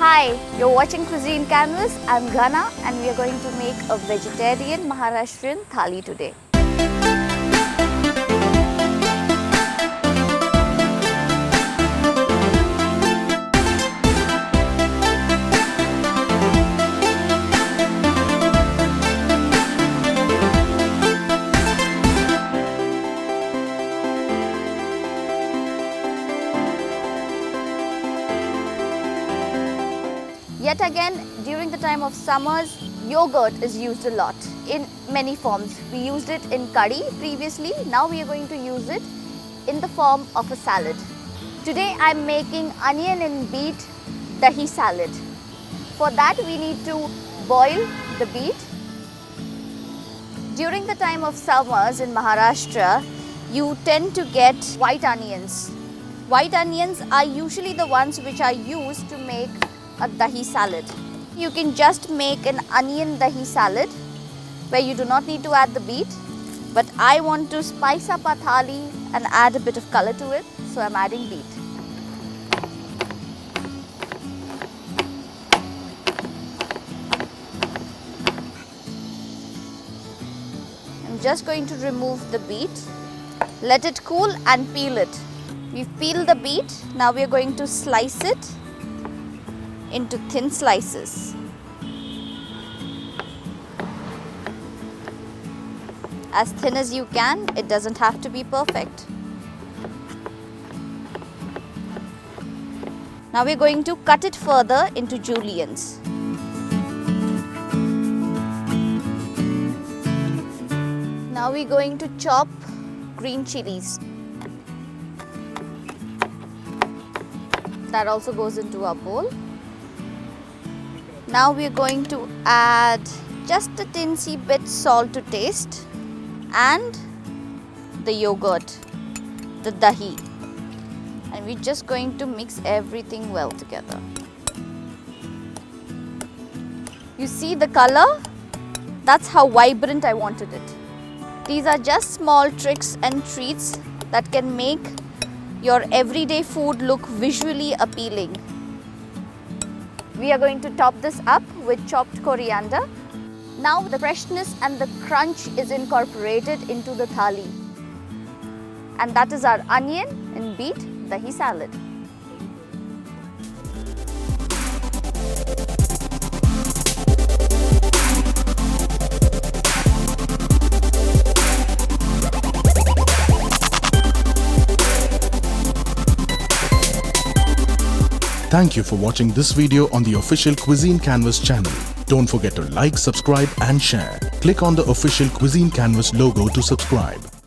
Hi, you're watching Cuisine Canvas. I'm Ghana and we are going to make a vegetarian Maharashtrian thali today. Yet again, during the time of summers, yogurt is used a lot in many forms. We used it in curry previously. Now we are going to use it in the form of a salad. Today I am making onion and beet dahi salad. For that we need to boil the beet. During the time of summers in Maharashtra, you tend to get white onions. White onions are usually the ones which are used to make a dahi salad. You can just make an onion dahi salad where you do not need to add the beet, but I want to spice up our thali and add a bit of color to it, so I'm adding beet. I'm just going to remove the beet, let it cool and peel it. We've peeled the beet, now we are going to slice it into thin slices. As thin as you can, it doesn't have to be perfect. Now we're going to cut it further into juliennes. Now we're going to chop green chilies. That also goes into our bowl. Now we are going to add just a teensy bit salt to taste and the yogurt, the dahi, and we're just going to mix everything well together. You see the color? That's how vibrant I wanted it. These are just small tricks and treats that can make your everyday food look visually appealing. We are going to top this up with chopped coriander. Now the freshness and the crunch is incorporated into the thali. And that is our onion and beet dahi salad. Thank you for watching this video on the official Cuisine Canvas channel. Don't forget to like, subscribe and share. Click on the official Cuisine Canvas logo to subscribe.